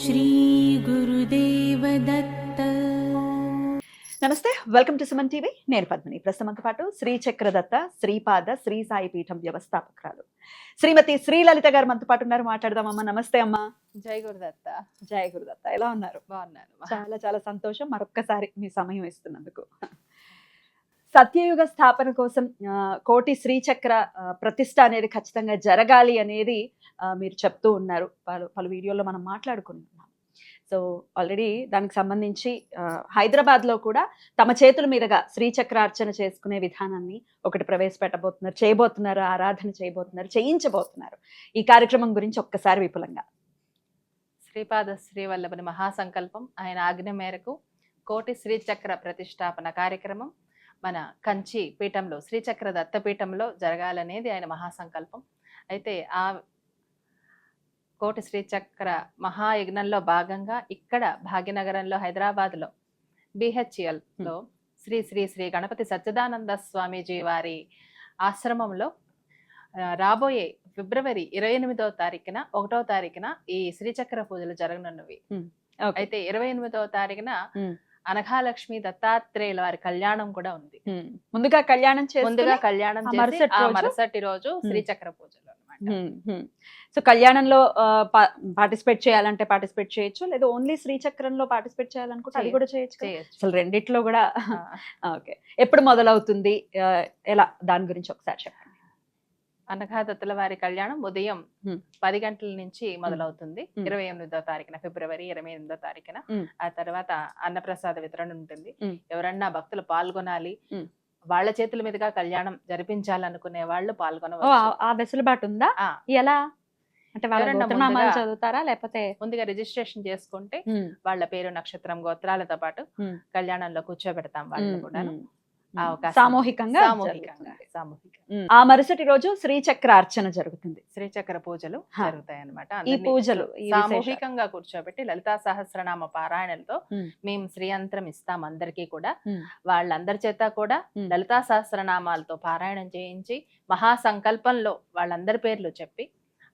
శ్రీ గురుదేవ దత్త. నమస్తే, welcome to Suman TV. నేను పద్మిని. ప్రస్తుతంతో పాటు శ్రీ చక్రదత్త శ్రీపాద శ్రీ సాయి పీఠం వ్యవస్థాపకురాలు శ్రీమతి శ్రీలలిత గారు మనతో పాటు ఉన్నారు. మాట్లాడదామమ్మా. నమస్తే అమ్మా. జై గురుదత్త. జయ గురుదత్త. ఎలా ఉన్నారు? బాగున్నాను. చాలా చాలా సంతోషం మరొక్కసారి మీ సమయం ఇస్తున్నందుకు. సత్యయుగ స్థాపన కోసం కోటి శ్రీచక్ర ప్రతిష్ట అనేది ఖచ్చితంగా జరగాలి అనేది మీరు చెప్తూ ఉన్నారు. పలు వీడియోలో మనం మాట్లాడుకుంటున్నాం. సో ఆల్రెడీ దానికి సంబంధించి హైదరాబాద్లో కూడా తమ చేతుల మీదుగా శ్రీచక్రార్చన చేసుకునే విధానాన్ని ఒకటి ప్రవేశపెట్టబోతున్నారు, చేయబోతున్నారు, ఆరాధన చేయబోతున్నారు, చేయించబోతున్నారు. ఈ కార్యక్రమం గురించి ఒక్కసారి విపులంగా. శ్రీపాద శ్రీవల్లభని మహాసంకల్పం, ఆయన ఆజ్ఞ మేరకు కోటి శ్రీచక్ర ప్రతిష్టాపన కార్యక్రమం మన కంచి పీఠంలో శ్రీచక్ర దత్తపీఠంలో జరగాలనేది ఆయన మహాసంకల్పం. అయితే ఆ కోటి శ్రీచక్ర మహాయజ్ఞంలో భాగంగా ఇక్కడ భాగ్యనగరంలో హైదరాబాద్లో బిహెచ్ఎల్లో శ్రీ శ్రీ శ్రీ గణపతి సచ్చిదానంద స్వామీజీ వారి ఆశ్రమంలో రాబోయే ఫిబ్రవరి 28వ తారీఖున 1వ తారీఖున ఈ శ్రీచక్ర పూజలు జరగనున్నవి. అయితే 28వ తారీఖున అనఘాలక్ష్మి దత్తాత్రేయుల వారి కళ్యాణం కూడా ఉంది. ముందుగా కళ్యాణం చేసి మరుసటి రోజు శ్రీచక్ర పూజలు అన్నమాట. సో కళ్యాణంలో పార్టిసిపేట్ చేయాలంటే పార్టిసిపేట్ చేయొచ్చు, లేదా ఓన్లీ శ్రీచక్రంలో పార్టిసిపేట్ చేయాలనుకుంటే అది కూడా చేయొచ్చు. అసలు రెండిట్లో కూడా ఓకే. ఎప్పుడు మొదలవుతుంది, ఎలా, దాని గురించి ఒకసారి చెప్పండి. అనఘాదత్తుల వారి కళ్యాణం ఉదయం 10 గంటల నుంచి మొదలవుతుంది. 28వ తారీఖున ఫిబ్రవరి 28వ తారీఖున. ఆ తర్వాత అన్నప్రసాద వితరణ ఉంటుంది. ఎవరన్నా భక్తులు పాల్గొనాలి, వాళ్ళ చేతుల మీదుగా కళ్యాణం జరిపించాలనుకునే వాళ్ళు పాల్గొనవచ్చు. ఆ వెసులుబాటు ఉందా? ఎలా అంటే వాళ్ళ చదువుతారా, లేకపోతే ముందుగా రిజిస్ట్రేషన్ చేసుకుంటే వాళ్ళ పేరు, నక్షత్రం, గోత్రాలతో పాటు కళ్యాణంలో కూర్చోబెడతాం వాళ్ళు కూడా. సామూహికంగా ఆ మరుసటి రోజు శ్రీచక్రార్చన జరుగుతుంది. శ్రీచక్ర పూజలు జరుగుతాయి అన్నమాట. ఈ పూజలు సామూహికంగా కూర్చోబెట్టి లలితా సహస్రనామ పారాయణలతో మేము శ్రీయంత్రం ఇస్తాం అందరికీ కూడా. వాళ్ళందరి చేత కూడా లలితా సహస్రనామాలతో పారాయణం చేయించి మహాసంకల్పంలో వాళ్ళందరి పేర్లు చెప్పి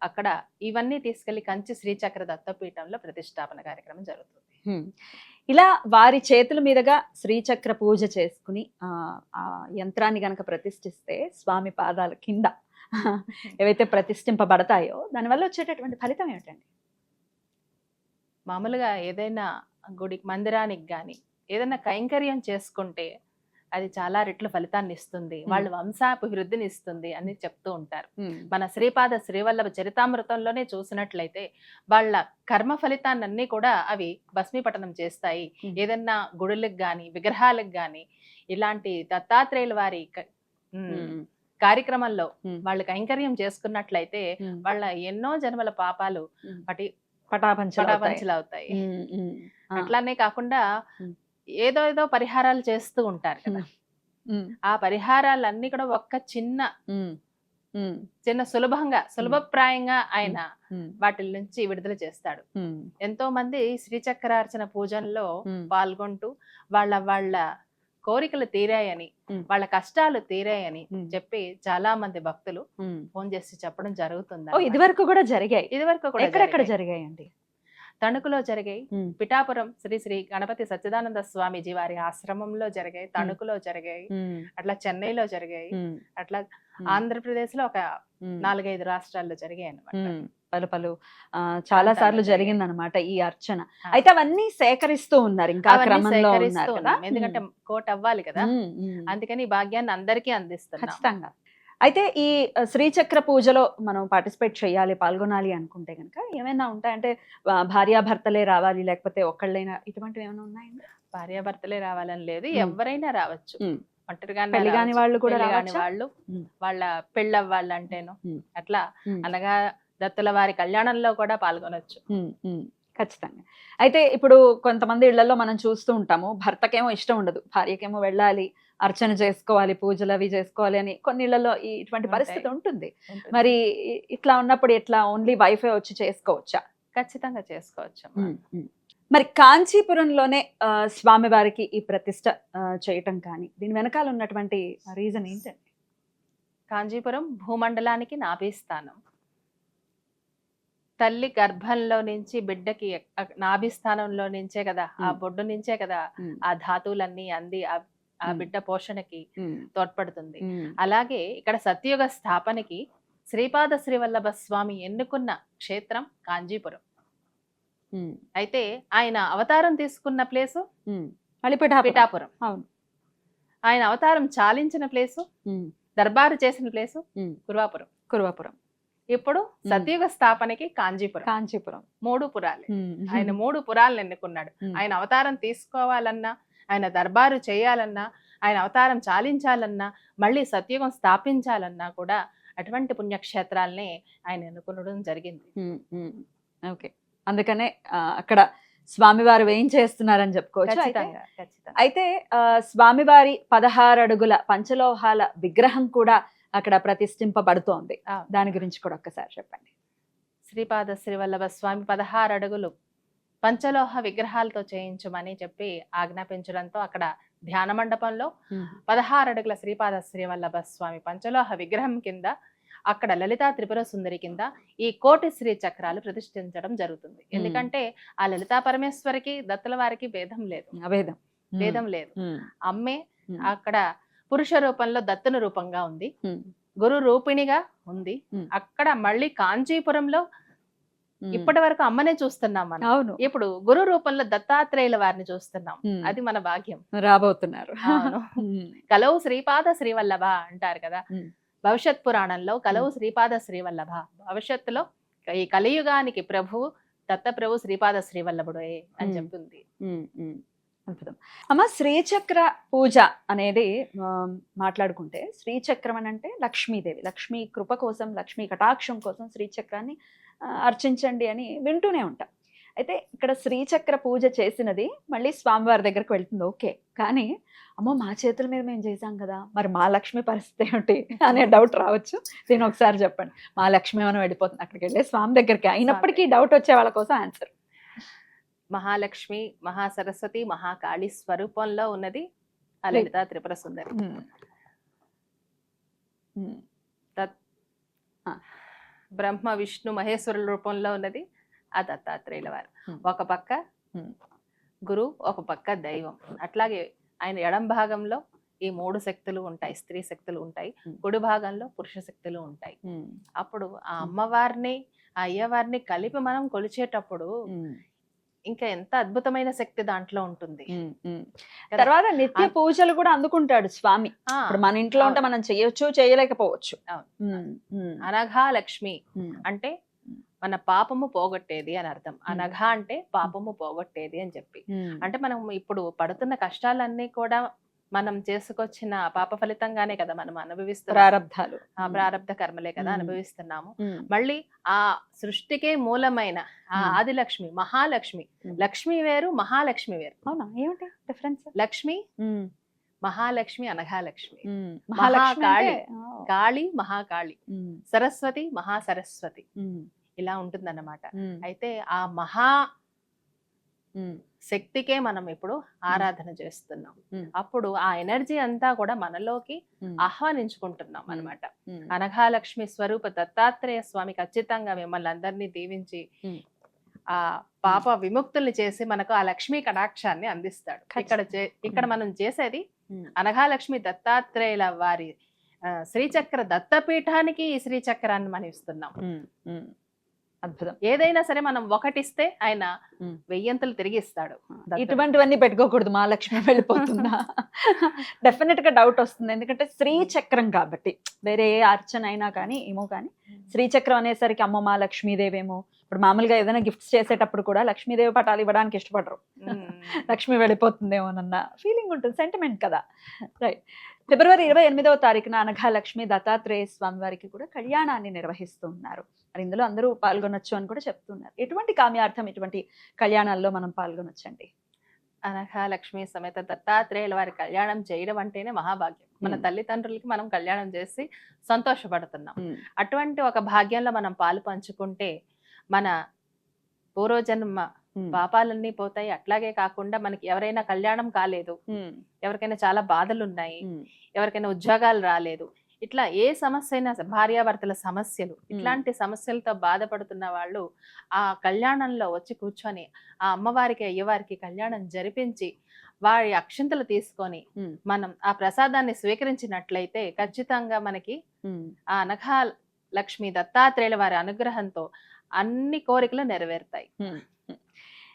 అక్కడ ఇవన్నీ తీసుకెళ్లి కంచి శ్రీచక్ర దత్తపీఠంలో ప్రతిష్టాపన కార్యక్రమం జరుగుతుంది. ఇలా వారి చేతుల మీదుగా శ్రీచక్ర పూజ చేసుకుని ఆ యంత్రాన్ని గనక ప్రతిష్ఠిస్తే స్వామి పాదాల కింద ఏవైతే ప్రతిష్ఠింపబడతాయో దానివల్ల వచ్చేటటువంటి ఫలితం ఏమిటండి? మామూలుగా ఏదైనా గుడి మందిరానికి గాని ఏదైనా కైంకర్యం చేసుకుంటే అది చాలా రెట్ల ఫలితాన్ని ఇస్తుంది, వాళ్ళ వంశాభివృద్ధిని ఇస్తుంది అని చెప్తూ ఉంటారు. మన శ్రీపాద శ్రీవల్లభ చరితామృతంలోనే చూసినట్లయితే వాళ్ళ కర్మ ఫలితాన్ని కూడా అవి భస్మీపటనం చేస్తాయి. ఏదన్నా గుడులకు గాని విగ్రహాలకు గాని ఇలాంటి దత్తాత్రేయుల వారి కార్యక్రమంలో వాళ్ళు కైంకర్యం చేసుకున్నట్లయితే వాళ్ళ ఎన్నో జన్మల పాపాలు పటాపంచలు అవుతాయి. అట్లానే కాకుండా ఏదో పరిహారాలు చేస్తూ ఉంటారు కదా, ఆ పరిహారాలన్నీ కూడా ఒక్క చిన్న సులభప్రాయంగా ఆయన వాటి నుంచి విడుదల చేస్తాడు. ఎంతో మంది శ్రీచక్రార్చన పూజల్లో పాల్గొంటూ వాళ్ళ కోరికలు తీరాయని, వాళ్ళ కష్టాలు తీరాయని చెప్పి చాలా మంది భక్తులు ఫోన్ చేసి చెప్పడం జరుగుతుంది. ఇదివరకు కూడా జరిగాయి. ఎక్కడెక్కడ జరిగాయండి? తణుకులో జరిగాయి, పిఠాపురం శ్రీ శ్రీ గణపతి సచ్చిదానంద స్వామీజీ వారి ఆశ్రమంలో జరిగాయి, తణుకులో జరిగాయి, అట్లా చెన్నైలో జరిగాయి, అట్లా ఆంధ్రప్రదేశ్ లో ఒక 4-5 రాష్ట్రాల్లో జరిగాయి అన్నమాట. పలు చాలా సార్లు జరిగిందనమాట ఈ అర్చన. అయితే అవన్నీ సేకరిస్తూ ఉన్నారు, ఇంకా క్రమంలో ఉన్నారు కదా, ఎందుకంటే కోట్ అవ్వాలి కదా, అందుకని ఈ భాగ్యాన్ని అందరికీ అందిస్తున్నారు ఖచ్చితంగా. అయితే ఈ శ్రీచక్ర పూజలో మనం పార్టిసిపేట్ చేయాలి, పాల్గొనాలి అనుకుంటే కనుక ఏమైనా ఉంటాయంటే భార్యాభర్తలే రావాలి, లేకపోతే ఒక్కళ్ళైనా, ఇటువంటివి ఏమైనా ఉన్నాయండి? భార్యాభర్తలే రావాలని లేదు, ఎవరైనా రావచ్చు. ఒంటరిగానే పెళ్లి కాని వాళ్ళు కూడా వాళ్ళు, వాళ్ళ పెళ్ళవ్వాలి అంటేను అట్లా అనగా దత్తుల వారి కళ్యాణంలో కూడా పాల్గొనొచ్చు. ఖచ్చితంగా. అయితే ఇప్పుడు కొంతమంది ఇళ్లలో మనం చూస్తూ ఉంటాము, భర్తకేమో ఇష్టం ఉండదు, భార్యకేమో వెళ్ళాలి, అర్చన చేసుకోవాలి, పూజలు అవి చేసుకోవాలి అని కొన్ని ఇళ్లలో ఇటువంటి పరిస్థితి ఉంటుంది. మరి ఇట్లా ఉన్నప్పుడు ఎట్లా, ఓన్లీ వైఫై వచ్చి చేసుకోవచ్చా? ఖచ్చితంగా చేసుకోవచ్చు. మరి కాంచీపురంలోనే స్వామివారికి ఈ ప్రతిష్ట చేయటం కానీ దీని వెనకాల ఉన్నటువంటి రీజన్ ఏంటండి? కాంచీపురం భూమండలానికి నాభి స్థానం. తల్లి గర్భంలో నుంచి బిడ్డకి నాభిస్థానంలో నుంచే కదా, ఆ బొడ్డు నుంచే కదా ఆ ధాతువులన్నీ అంది ఆ బిడ్డ పోషణకి తోడ్పడుతుంది. అలాగే ఇక్కడ సత్యయుగ స్థాపనకి శ్రీపాద శ్రీవల్లభ స్వామి ఎన్నుకున్న క్షేత్రం కాంచీపురం. అయితే ఆయన అవతారం తీసుకున్న ప్లేసు పిఠాపురం. అవును. ఆయన అవతారం చాలించిన ప్లేసు, దర్బారు చేసిన ప్లేసు కురువాపురం. ఇప్పుడు సత్యయుగ స్థాపనకి కాంచీపురం. 3 పురాలే. ఆయన 3 పురాలను ఎన్నుకున్నాడు. ఆయన అవతారం తీసుకోవాలన్నా, ఆయన దర్బారు చేయాలన్నా, ఆయన అవతారం చాలించాలన్నా, మళ్ళీ సత్యయుగం స్థాపించాలన్నా కూడా అటువంటి పుణ్యక్షేత్రాలనే ఆయన ఎన్నుకునడం జరిగింది. ఓకే, అందుకనే అక్కడ స్వామివారు వేయించేస్తున్నారని చెప్పుకోవచ్చు. అయితే స్వామివారి 16 అడుగుల పంచలోహాల విగ్రహం కూడా అక్కడ ప్రతిష్ఠింపబడుతోంది. దాని గురించి కూడా ఒక్కసారి చెప్పండి. శ్రీపాద శ్రీవల్లభ స్వామి 16 అడుగులు పంచలోహ విగ్రహాలతో చేయించమని చెప్పి ఆజ్ఞాపించడంతో అక్కడ ధ్యాన మండపంలో 16 అడుగుల శ్రీపాద శ్రీవల్లభ స్వామి పంచలోహ విగ్రహం కింద అక్కడ లలితా త్రిపుర సుందరి కింద ఈ కోటి శ్రీ చక్రాలు ప్రతిష్ఠించడం జరుగుతుంది. ఎందుకంటే ఆ లలితా పరమేశ్వరికి దత్తుల వారికి భేదం లేదు. అమ్మే అక్కడ పురుష రూపంలో దత్తుని రూపంగా ఉంది, గురు రూపిణిగా ఉంది. అక్కడ మళ్ళీ కాంచీపురంలో ఇప్పటి వరకు అమ్మనే చూస్తున్నాం మనం. అవును. ఇప్పుడు గురు రూపంలో దత్తాత్రేయుల వారిని చూస్తున్నాం. అది మన భాగ్యం. రాబోతున్నారు. కలవు శ్రీపాద శ్రీవల్లభ అంటారు కదా భవిష్యత్ పురాణంలో. కలవు శ్రీపాద శ్రీవల్లభ, భవిష్యత్తులో ఈ కలియుగానికి ప్రభువు దత్తప్రభు శ్రీపాద శ్రీవల్లభుడే అని చెప్తుంది. అద్భుతం. అమ్మ, శ్రీచక్ర పూజ అనేది మాట్లాడుకుంటే, శ్రీచక్రం అని అంటే లక్ష్మీదేవి, లక్ష్మీ కృప కోసం, లక్ష్మీ కటాక్షం కోసం శ్రీచక్రాన్ని అర్చించండి అని వింటూనే ఉంటాం. అయితే ఇక్కడ శ్రీచక్ర పూజ చేసినది మళ్ళీ స్వామివారి దగ్గరకు వెళ్తుంది. ఓకే, కానీ అమ్మో మా చేతుల మీద మేము చేసాం కదా, మరి మా లక్ష్మి పరిస్థితి ఏమిటి అనే డౌట్ రావచ్చు. దీని ఒకసారి చెప్పండి. మా లక్ష్మి ఏమైనా వెళ్ళిపోతుంది అక్కడికి వెళ్ళి స్వామి దగ్గరికి, అయినప్పటికీ డౌట్ వచ్చే వాళ్ళ కోసం ఆన్సర్. మహాలక్ష్మి, మహాసరస్వతి, మహాకాళి స్వరూపంలో ఉన్నది ఆ లలితా త్రిపుర సుందరి. బ్రహ్మ విష్ణు మహేశ్వరుల రూపంలో ఉన్నది ఆ దత్తాత్రేయుల వారు. ఒక పక్క గురు, ఒక పక్క దైవం. అట్లాగే ఆయన ఎడం భాగంలో ఈ 3 శక్తులు ఉంటాయి, స్త్రీ శక్తులు ఉంటాయి. కుడి భాగంలో పురుష శక్తులు ఉంటాయి. అప్పుడు ఆ అమ్మవారిని ఆ అయ్యవారిని కలిపి మనం కొలిచేటప్పుడు ఇంకా ఎంత అద్భుతమైన శక్తి దాంట్లో ఉంటుంది. తర్వాత నిత్య పూజలు కూడా అందుకుంటాడు స్వామి. ఇప్పుడు మన ఇంట్లో ఉంటే మనం చేయొచ్చు, చేయలేకపోవచ్చు. అనఘా లక్ష్మి అంటే మన పాపము పోగొట్టేది అని అర్థం. అనఘ అంటే పాపము పోగొట్టేది అని చెప్పి. అంటే మనం ఇప్పుడు పడుతున్న కష్టాలన్నీ కూడా మనం చేసుకొచ్చిన పాప ఫలితంగానే కదా మనం అనుభవిస్తున్నాం. ప్రారబ్ధ కర్మలే కదా అనుభవిస్తున్నాము. మళ్ళీ ఆ సృష్టికే మూలమైన ఆ ఆదిలక్ష్మి, మహాలక్ష్మి. లక్ష్మి వేరు, మహాలక్ష్మి వేరు. అవునా, ఏమిటి డిఫరెన్స్? లక్ష్మి మహాలక్ష్మి, అనఘాలక్ష్మి. మహాకాళి, కాళి మహాకాళి, సరస్వతి మహాసరస్వతి, ఇలా ఉంటుందన్నమాట. అయితే ఆ మహా శక్తికే మనం ఇప్పుడు ఆరాధన చేస్తున్నాం. అప్పుడు ఆ ఎనర్జీ అంతా కూడా మనలోకి ఆహ్వానించుకుంటున్నాం అన్నమాట. అనఘాలక్ష్మి స్వరూప దత్తాత్రేయ స్వామి ఖచ్చితంగా మిమ్మల్ని అందరినీ దీవించి ఆ పాప విముక్తుల్ని చేసి మనకు ఆ లక్ష్మీ కటాక్షాన్ని అందిస్తాడు. ఇక్కడ మనం చేసేది అనఘాలక్ష్మి దత్తాత్రేయుల వారి శ్రీచక్ర దత్తపీఠానికి ఈ శ్రీచక్రాన్ని మనం ఇస్తున్నాం. అద్భుతం. ఏదైనా సరే మనం ఒకటిస్తే ఆయన 1000 తిరిగి ఇస్తాడు. ఇటువంటివన్నీ పెట్టుకోకూడదు. మా లక్ష్మి వెళ్ళిపోతుందా డెఫినెట్ గా డౌట్ వస్తుంది. ఎందుకంటే శ్రీచక్రం కాబట్టి, వేరే ఏ అర్చన అయినా కానీ ఏమో కానీ శ్రీచక్రం అనేసరికి అమ్మ మా లక్ష్మీదేవేమో. ఇప్పుడు మామూలుగా ఏదైనా గిఫ్ట్స్ చేసేటప్పుడు కూడా లక్ష్మీదేవి పటాలు ఇవ్వడానికి ఇష్టపడరు. లక్ష్మి వెళ్ళిపోతుందేమోనన్న ఫీలింగ్ ఉంటుంది, సెంటిమెంట్ కదా. రైట్. ఫిబ్రవరి 28వ తారీఖున అనఘాలక్ష్మి దత్తాత్రేయ స్వామి వారికి కూడా కళ్యాణాన్ని నిర్వహిస్తున్నారు. మరి ఇందులో అందరూ పాల్గొనొచ్చు అని కూడా చెప్తున్నారు. ఎటువంటి కామ్యార్థం ఇటువంటి కళ్యాణాల్లో మనం పాల్గొనొచ్చండి? అనఘాలక్ష్మి సమేత దత్తాత్రేయుల వారి కళ్యాణం చేయడం అంటేనే మహాభాగ్యం. మన తల్లిదండ్రులకి మనం కళ్యాణం చేసి సంతోషపడుతున్నాం. అటువంటి ఒక భాగ్యంలో మనం పాలు పంచుకుంటే మన పూర్వజన్మ పాపాలన్నీ పోతాయి. అట్లాగే కాకుండా మనకి ఎవరైనా కళ్యాణం కాలేదు, ఎవరికైనా చాలా బాధలు ఉన్నాయి, ఎవరికైనా ఉద్యోగాలు రాలేదు, ఇట్లా ఏ సమస్య అయినా భార్యాభర్తల సమస్యలు, ఇట్లాంటి సమస్యలతో బాధపడుతున్న వాళ్ళు ఆ కళ్యాణంలో వచ్చి కూర్చొని ఆ అమ్మవారికి అయ్యవారికి కళ్యాణం జరిపించి వారి అక్షింతలు తీసుకొని మనం ఆ ప్రసాదాన్ని స్వీకరించినట్లయితే ఖచ్చితంగా మనకి ఆ అనఘా లక్ష్మి దత్తాత్రేయుల వారి అనుగ్రహంతో అన్ని కోరికలు నెరవేరుతాయి.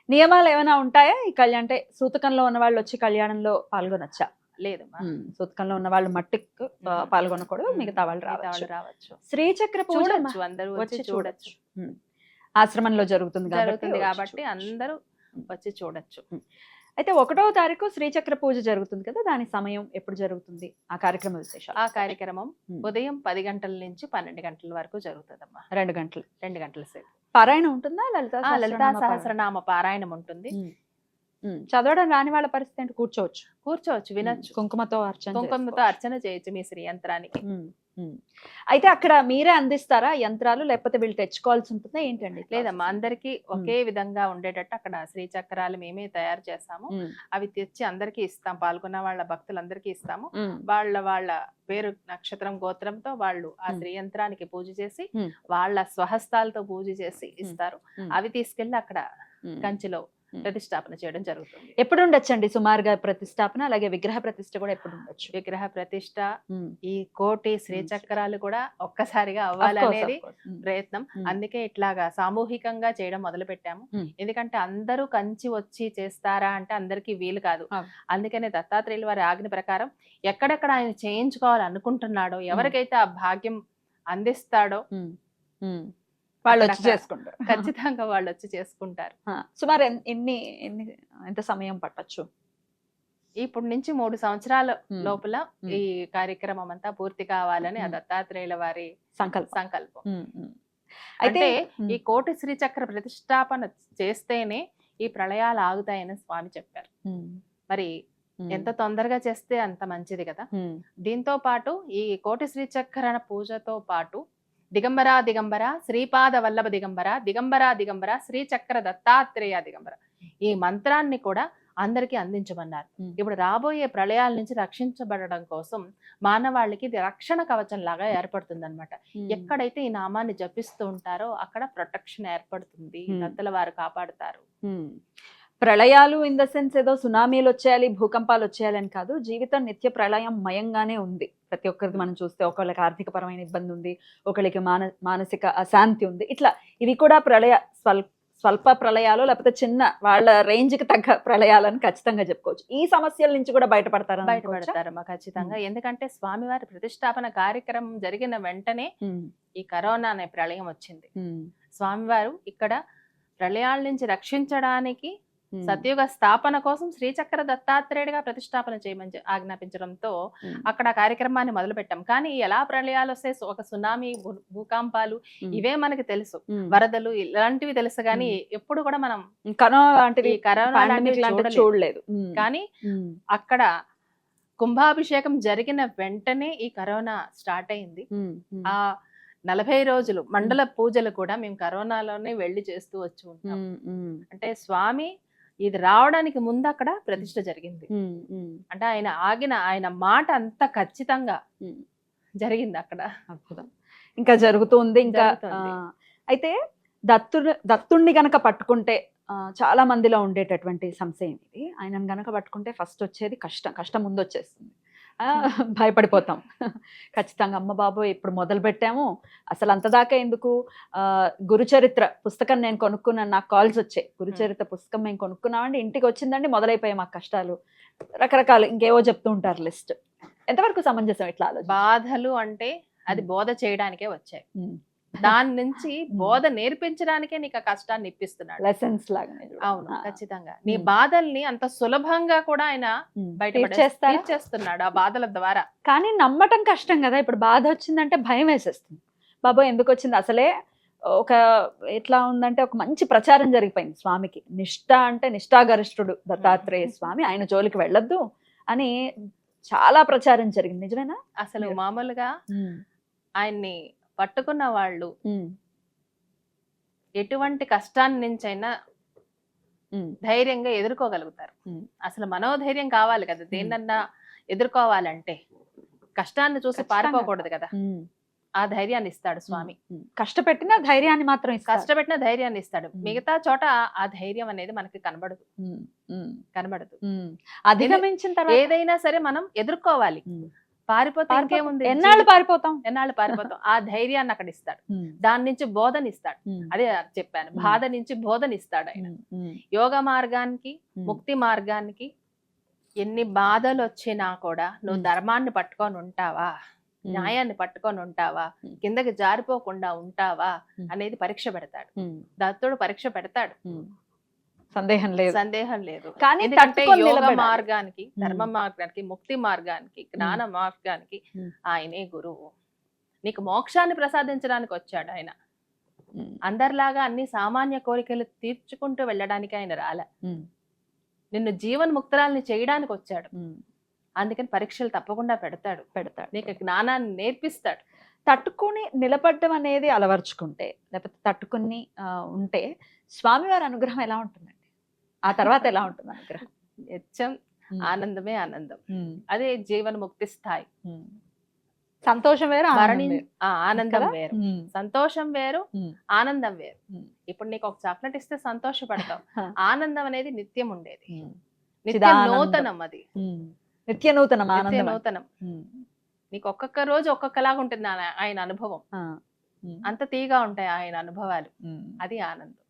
నియమాలు ఏమైనా ఉంటాయా ఈ కళ్యాణం అంటే సూతకంలో ఉన్న వాళ్ళు వచ్చి కళ్యాణంలో పాల్గొనొచ్చా? లేదమ్మా, సూతకంలో ఉన్న వాళ్ళు మట్టికి పాల్గొనకూడదు, మిగతా వాళ్ళు రావచ్చు. శ్రీచక్ర పూజ చూడొచ్చు, అందరూ వచ్చి చూడొచ్చు. ఆశ్రమంలో జరుగుతుంది కాబట్టి అందరూ వచ్చి చూడొచ్చు. అయితే 1వ తారీఖు శ్రీచక్ర పూజ జరుగుతుంది కదా, దాని సమయం ఎప్పుడు జరుగుతుంది, ఆ కార్యక్రమ విశేషాలు? ఆ కార్యక్రమం ఉదయం 10 గంటల నుంచి 12 గంటల వరకు జరుగుతుందమ్మా. 2 గంటల సేపు పారాయణ ఉంటుందా? లలితా సహస్రనామ పారాయణం ఉంటుంది. చదవడం రాని వాళ్ళ పరిస్థితి ఏంటి? కూర్చోవచ్చు, వినొచ్చు. కుంకుమతో అర్చన చేయొచ్చు మీ శ్రీ యంత్రానికి. అయితే అక్కడ మీరే అందిస్తారా యంత్రాలు, లేకపోతే వీళ్ళు తెచ్చుకోవాల్సి ఉంటుందా ఏంటండి? లేదమ్మా, అందరికి ఒకే విధంగా ఉండేటట్టు అక్కడ శ్రీచక్రాలు మేమే తయారు చేస్తాము. అవి తెచ్చి అందరికి ఇస్తాం, పాల్గొన్న వాళ్ళ భక్తులందరికీ ఇస్తాము. వాళ్ళ పేరు, నక్షత్రం, గోత్రంతో వాళ్ళు ఆ శ్రీ యంత్రానికి పూజ చేసి వాళ్ళ స్వహస్తాలతో పూజ చేసి ఇస్తారు. అవి తీసుకెళ్లి అక్కడ కంచిలో ప్రతిష్టాపన చేయడం జరుగుతుంది. ఎప్పుడు ఉండొచ్చండి సుమారుగా ప్రతిష్టాపన? అలాగే విగ్రహ ప్రతిష్ఠ కూడా ఎప్పుడు ఉండొచ్చు? విగ్రహ ప్రతిష్ట, ఈ కోటి శ్రీచక్రాలు కూడా ఒక్కసారిగా అవ్వాలనేది ప్రయత్నం. అందుకే ఇట్లాగా సామూహికంగా చేయడం మొదలు పెట్టాము. ఎందుకంటే అందరూ కంచి వచ్చి చేస్తారా అంటే అందరికీ వీలు కాదు. అందుకనే దత్తాత్రేయుల వారి ఆజ్ఞ ప్రకారం ఎక్కడెక్కడ ఆయన చేయించుకోవాలనుకుంటున్నాడో, ఎవరికైతే ఆ భాగ్యం అందిస్తాడో వాళ్ళు వచ్చి చేసుకుంటారు. ఖచ్చితంగా వాళ్ళు వచ్చి చేసుకుంటారు. సుమారు ఎంత సమయం పట్టొచ్చు? ఇప్పుడు నుంచి 3 సంవత్సరాల లోపల ఈ కార్యక్రమం అంతా పూర్తి కావాలని ఆ దత్తాత్రేయుల వారి సంకల్పం. అయితే ఈ కోటి శ్రీచక్ర ప్రతిష్టాపన చేస్తేనే ఈ ప్రళయాలు ఆగుతాయని స్వామి చెప్పారు. మరి ఎంత తొందరగా చేస్తే అంత మంచిది కదా. దీంతో పాటు ఈ కోటి శ్రీచక్ర పూజతో పాటు దిగంబర దిగంబర శ్రీపాద వల్లభ దిగంబర దిగంబర దిగంబర శ్రీచక్ర దత్తాత్రేయ దిగంబర, ఈ మంత్రాన్ని కూడా అందరికీ అందించమన్నారు. ఇప్పుడు రాబోయే ప్రళయాల నుంచి రక్షించబడడం కోసం మానవాళికి ఇది రక్షణ కవచం లాగా ఏర్పడుతుంది అనమాట. ఎక్కడైతే ఈ నామాన్ని జపిస్తూ ఉంటారో అక్కడ ప్రొటెక్షన్ ఏర్పడుతుంది, దత్తల వారు కాపాడుతారు. ప్రళయాలు ఇన్ ద సెన్స్ ఏదో సునామీలు వచ్చేయాలి, భూకంపాలు వచ్చేయాలి అని కాదు. జీవితం నిత్య ప్రళయం మయంగానే ఉంది. ప్రతి ఒక్కరికి మనం చూస్తే ఒకళ్ళకి ఆర్థిక పరమైన ఇబ్బంది ఉంది, ఒకళ్ళకి మానసిక అశాంతి ఉంది. ఇట్లా ఇవి కూడా స్వల్ప ప్రళయాలు, లేకపోతే చిన్న వాళ్ళ రేంజ్ కి తగ్గ ప్రళయాలని ఖచ్చితంగా చెప్పుకోవచ్చు. ఈ సమస్యల నుంచి కూడా బయటపడతారమ్మా ఖచ్చితంగా. ఎందుకంటే స్వామివారి ప్రతిష్టాపన కార్యక్రమం జరిగిన వెంటనే ఈ కరోనా అనే ప్రళయం వచ్చింది. స్వామివారు ఇక్కడ ప్రళయాల నుంచి రక్షించడానికి సత్యుగ స్థాపన కోసం శ్రీచక్ర దత్తాత్రేయుడిగా ప్రతిష్టాపన చేయమని ఆజ్ఞాపించడంతో అక్కడ కార్యక్రమాన్ని మొదలు పెట్టాం. కానీ ఎలా ప్రళయాలు వస్తే ఒక సునామీ, భూకంపాలు ఇవే మనకి తెలుసు, వరదలు ఇలాంటివి తెలుసు. కానీ ఎప్పుడు కూడా మనం కరోనా చూడలేదు. కానీ అక్కడ కుంభాభిషేకం జరిగిన వెంటనే ఈ కరోనా స్టార్ట్ అయింది. ఆ 40 రోజులు మండల పూజలు కూడా మేము కరోనాలోనే వెళ్లి చేస్తూ వచ్చి ఉంటాం. అంటే స్వామి ఇది రావడానికి ముందు అక్కడ ప్రతిష్ఠ జరిగింది. అంటే ఆయన మాట అంత ఖచ్చితంగా జరిగింది అక్కడ. అద్భుతం. ఇంకా జరుగుతుంది. ఇంకా అయితే దత్తుణ్ణి గనక పట్టుకుంటే చాలా మందిలో ఉండేటటువంటి సంశయం ఇది. ఆయనను గనక పట్టుకుంటే ఫస్ట్ వచ్చేది కష్టం ముందు వచ్చేస్తుంది. భయపడిపోతాం ఖచ్చితంగా. అమ్మ బాబోయ్ ఇప్పుడు మొదలు పెట్టాము, అసలు అంతదాకా ఎందుకు. గురుచరిత్ర పుస్తకం నేను కొనుక్కున్నాను, నాకు కాల్స్ వచ్చాయి. గురుచరిత్ర పుస్తకం మేము కొనుక్కున్నామండి, ఇంటికి వచ్చిందండి, మొదలైపోయాయి మాకు కష్టాలు, రకరకాలు ఇంకేవో చెప్తూ ఉంటారు లిస్ట్. ఎంతవరకు సమంజసం ఇట్లా ఆలోచన? బాధలు అంటే అది బోధ చేయడానికే వచ్చాయి. దాని నుంచి బోధ నేర్పించడానికే నీకు ఆ కష్టాన్ని ఇప్పిస్తున్నాడు, లెసన్స్ లాగా. అవును ఖచ్చితంగా. నీ బాధల్ని అంత సులభంగా కూడా ఆయన బయటపడేస్తున్నాడు ఆ బాధల ద్వారా. కానీ నమ్మటం కష్టం కదా. ఇప్పుడు బాధ వచ్చిందంటే భయం వేసేస్తుంది. బాబా ఎందుకు వచ్చింది? అసలే ఒక ఎట్లా ఉందంటే ఒక మంచి ప్రచారం జరిగిపోయింది స్వామికి. నిష్ఠ అంటే నిష్ఠాగరిష్ఠుడు దత్తాత్రేయ స్వామి, ఆయన జోలికి వెళ్ళొద్దు అని చాలా ప్రచారం జరిగింది. నిజమేనా? అసలు మామూలుగా ఆయన్ని పట్టుకున్న వాళ్ళు ఎటువంటి కష్టాన్ని నుంచైనా ధైర్యంగా ఎదుర్కోగలుగుతారు. అసలు మనోధైర్యం కావాలి కదా దేన్నన్నా ఎదుర్కోవాలంటే. కష్టాన్ని చూసి ఖచ్చితంగా. పారిపోకూడదు కదా, ఆ ధైర్యాన్ని ఇస్తాడు స్వామి. కష్టపెట్టిన ధైర్యాన్ని మాత్రం ఇస్తాడు. కష్టపెట్టిన ధైర్యాన్ని ఇస్తాడు. మిగతా చోట ఆ ధైర్యం అనేది మనకి కనబడదు. అధిగమించిన తర్వాత ఏదైనా సరే మనం ఎదుర్కోవాలి. పారిపోతే ఇంకేముంది, ఎన్నాళ్ళు పారిపోతాం. ఎన్నాళ్ళు పారిపోతాం. ఆ ధైర్యాన్ని అక్కడ ఇస్తాడు. దాని నుంచి బోధన ఇస్తాడు. అదే చెప్పాను, బాధ నుంచి బోధన ఇస్తాడు ఆయన. యోగ మార్గానికి, ముక్తి మార్గానికి ఎన్ని బాధలు వచ్చినా కూడా నువ్వు ధర్మాన్ని పట్టుకొని ఉంటావా, న్యాయాన్ని పట్టుకొని ఉంటావా, కిందకి జారిపోకుండా ఉంటావా అనేది పరీక్ష పెడతాడు. దత్తుడు పరీక్ష పెడతాడు, సందేహం లేదు, సందేహం లేదు. కానీ ఎందుకంటే యోగ మార్గానికి, ధర్మ మార్గానికి, ముక్తి మార్గానికి, జ్ఞాన మార్గానికి ఆయనే గురువు. నీకు మోక్షాన్ని ప్రసాదించడానికి వచ్చాడు ఆయన. అందరిలాగా అన్ని సామాన్య కోరికలు తీర్చుకుంటూ వెళ్ళడానికి ఆయన రాలే. నిన్ను జీవన్ముక్తురాల్ని చేయడానికి వచ్చాడు. అందుకని పరీక్షలు తప్పకుండా పెడతాడు. నీకు జ్ఞానాన్ని నేర్పిస్తాడు. తట్టుకుని నిలబడడం అనేది అలవర్చుకుంటే, లేకపోతే తట్టుకుని ఉంటే స్వామివారి అనుగ్రహం ఎలా ఉంటుందండి? ఆ తర్వాత ఎలా ఉంటుంది అనుగ్రహం? నిత్యం ఆనందమే ఆనందం. అదే జీవన్ముక్తి స్థాయి. సంతోషం వేరు, ఆనందం వేరు. సంతోషం వేరు, ఆనందం వేరు. ఇప్పుడు నీకు ఒక చాక్లెట్ ఇస్తే సంతోషపడతావు. ఆనందం అనేది నిత్యం ఉండేది, నిత్య నూతనం. అది నిత్య నూతనం, నిత్య నూతనం. నీకు ఒక్కొక్క రోజు ఒక్కొక్కలాగా ఉంటుంది ఆయన అనుభవం. అంత తీగా ఉంటాయి ఆయన అనుభవాలు. అది ఆనందం.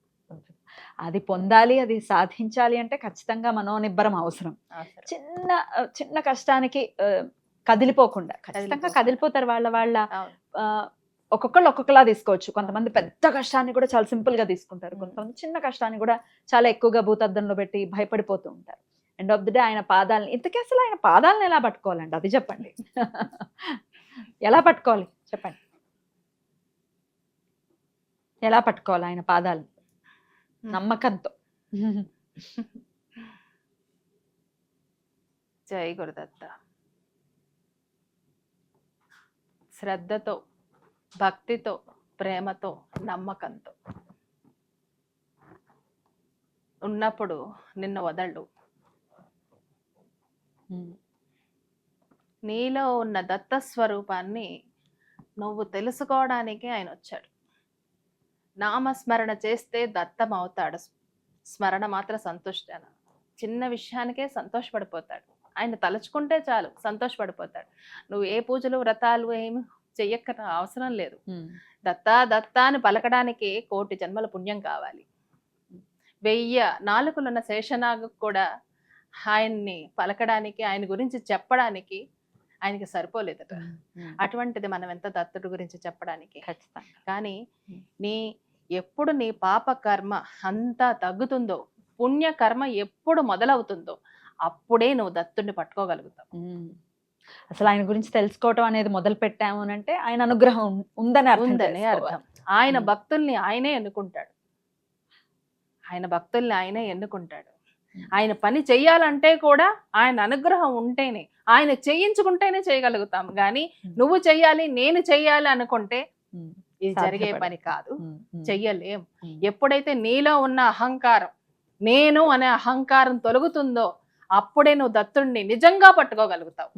అది పొందాలి, అది సాధించాలి అంటే ఖచ్చితంగా మనోనిబ్బరం అవసరం. చిన్న చిన్న కష్టానికి కదిలిపోకుండా, ఖచ్చితంగా కదిలిపోతారు. వాళ్ళ ఒక్కొక్కళ్ళు ఒక్కొక్కలా తీసుకోవచ్చు. కొంతమంది పెద్ద కష్టాన్ని కూడా చాలా సింపుల్ గా తీసుకుంటారు. కొంతమంది చిన్న కష్టాన్ని కూడా చాలా ఎక్కువగా భూతద్దంలో పెట్టి భయపడిపోతూ ఉంటారు. ఎండ్ ఆఫ్ ది డే ఆయన పాదాలని, ఇంతకీ అసలు ఆయన పాదాలను ఎలా పట్టుకోవాలండి? అది చెప్పండి. ఎలా పట్టుకోవాలి చెప్పండి, ఎలా పట్టుకోవాలి ఆయన పాదాలను? నమ్మకంతో. జై గురుదత్త. శ్రద్ధతో, భక్తితో, ప్రేమతో, నమ్మకంతో ఉన్నప్పుడు నిన్ను వదలడు. నీలో ఉన్న దత్త స్వరూపాన్ని నువ్వు తెలుసుకోవడానికి ఆయన వచ్చాడు. నామస్మరణ చేస్తే దత్తం అవుతాడు. స్మరణ మాత్రం సంతుష్టన. చిన్న విషయానికే సంతోషపడిపోతాడు. ఆయన తలుచుకుంటే చాలు సంతోషపడిపోతాడు. నువ్వు ఏ పూజలు వ్రతాలు ఏమి చెయ్యక్క అవసరం లేదు. దత్తా దత్తా అని పలకడానికి 1,000,000 జన్మల పుణ్యం కావాలి. 1000 నాలుకలున్న శేషనాగు కూడా ఆయన్ని పలకడానికి, ఆయన గురించి చెప్పడానికి ఆయనకి సరిపోలేదట. అటువంటిది మనం ఎంత దత్తుడి గురించి చెప్పడానికి. ఖచ్చితంగా. కానీ ఎప్పుడు నీ పాప కర్మ అంతా తగ్గుతుందో, పుణ్య కర్మ ఎప్పుడు మొదలవుతుందో అప్పుడే నువ్వు దత్తుడిని పట్టుకోగలుగుతావు. అసలు ఆయన గురించి తెలుసుకోవటం అనేది మొదలు పెట్టాము అంటే ఆయన అనుగ్రహం ఉందని అర్థం. ఆయన భక్తుల్ని ఆయనే ఎన్నుకుంటాడు. ఆయన భక్తుల్ని ఆయనే ఎన్నుకుంటాడు. ఆయన పని చెయ్యాలంటే కూడా ఆయన అనుగ్రహం ఉంటేనే, ఆయన చేయించుకుంటేనే చేయగలుగుతాం. కానీ నువ్వు చెయ్యాలి, నేను చెయ్యాలి అనుకుంటే ఇది జరిగే పని కాదు, చెయ్యలేం. ఎప్పుడైతే నీలో ఉన్న అహంకారం, నేను అనే అహంకారం తొలగుతుందో అప్పుడే నువ్వు దత్తుడిని నిజంగా పట్టుకోగలుగుతావు.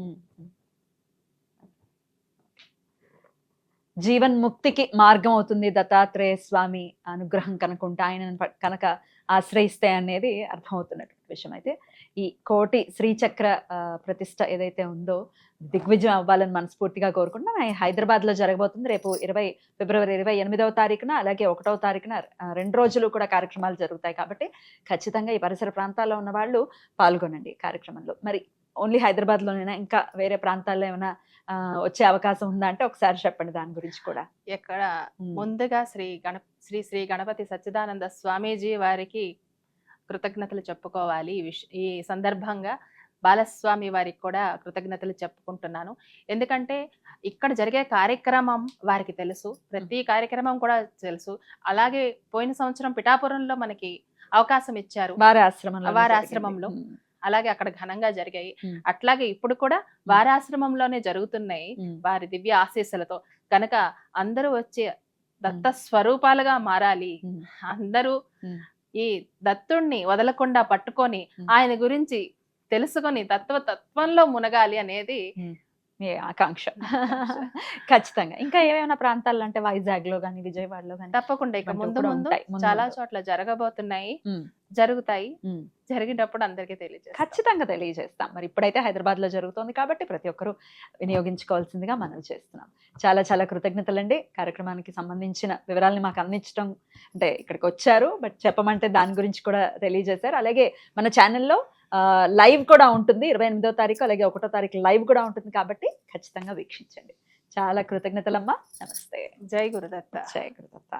జీవన్ముక్తికి మార్గం అవుతుంది దత్తాత్రేయ స్వామి అనుగ్రహం కనుకుంటే, ఆయన కనుక ఆశ్రయిస్తే అనేది అర్థమవుతున్నటువంటి విషయం. అయితే ఈ 1,000,000 శ్రీచక్ర ప్రతిష్ట ఏదైతే ఉందో దిగ్విజయం అవ్వాలని మనస్ఫూర్తిగా కోరుకుంటున్నాను. హైదరాబాద్ లో జరగబోతుంది రేపు ఫిబ్రవరి 28వ తారీఖున, అలాగే 1వ తారీఖున 2 రోజులు కూడా కార్యక్రమాలు జరుగుతాయి. కాబట్టి ఖచ్చితంగా ఈ పరిసర ప్రాంతాల్లో ఉన్న వాళ్ళు పాల్గొనండి కార్యక్రమంలో. మరి ఓన్లీ హైదరాబాద్ లోనేనా, ఇంకా వేరే ప్రాంతాల్లో ఏమైనా వచ్చే అవకాశం ఉందా అంటే ఒకసారి చెప్పండి దాని గురించి కూడా. ఎక్కడ ముందుగా శ్రీ గణపతి సచ్చిదానంద స్వామీజీ వారికి కృతజ్ఞతలు చెప్పుకోవాలి. ఈ సందర్భంగా బాలస్వామి వారికి కూడా కృతజ్ఞతలు చెప్పుకుంటున్నాను. ఎందుకంటే ఇక్కడ జరిగే కార్యక్రమం వారికి తెలుసు, ప్రతి కార్యక్రమం కూడా తెలుసు. అలాగే పోయిన సంవత్సరం పిఠాపురంలో మనకి అవకాశం ఇచ్చారు వారి ఆశ్రమంలో, అలాగే అక్కడ ఘనంగా జరిగాయి. అట్లాగే ఇప్పుడు కూడా వారి ఆశ్రమంలోనే జరుగుతున్నాయి వారి దివ్య ఆశీస్సులతో. కనుక అందరూ వచ్చి దత్త స్వరూపాలుగా మారాలి. అందరూ ఈ దత్తుణ్ణి వదలకుండా పట్టుకొని ఆయన గురించి తెలుసుకొని తత్వంలో మునగాలి అనేది మీ ఆకాంక్ష. ఖచ్చితంగా. ఇంకా ఏమైనా ప్రాంతాల్లో అంటే వైజాగ్ లో కానీ విజయవాడలో కానీ తప్పకుండా ఇక ఇటువంటివి ముందు కూడా ముందు ఉంటాయి. ముందు చాలా ముందు. చోట్ల జరగబోతున్నాయి, జరుగుతాయి. జరిగినప్పుడు అందరికీ తెలియజేస్తాం. ఖచ్చితంగా తెలియజేస్తాం. మరి ఇప్పుడైతే హైదరాబాద్ లో జరుగుతోంది కాబట్టి ప్రతి ఒక్కరూ వినియోగించుకోవాల్సిందిగా మనం చేస్తున్నాం. చాలా చాలా కృతజ్ఞతలండి. కార్యక్రమానికి సంబంధించిన వివరాలని మాకు అందించడం, అంటే ఇక్కడికి వచ్చారు బట్ చెప్పమంటే దాని గురించి కూడా తెలియజేశారు. అలాగే మన ఛానల్లో లైవ్ కూడా ఉంటుంది 28వ తారీఖు, అలాగే 1వ తారీఖు లైవ్ కూడా ఉంటుంది కాబట్టి ఖచ్చితంగా వీక్షించండి. చాలా కృతజ్ఞతలమ్మా. నమస్తే. జై గురుదత్త. జయ గురుదత్త.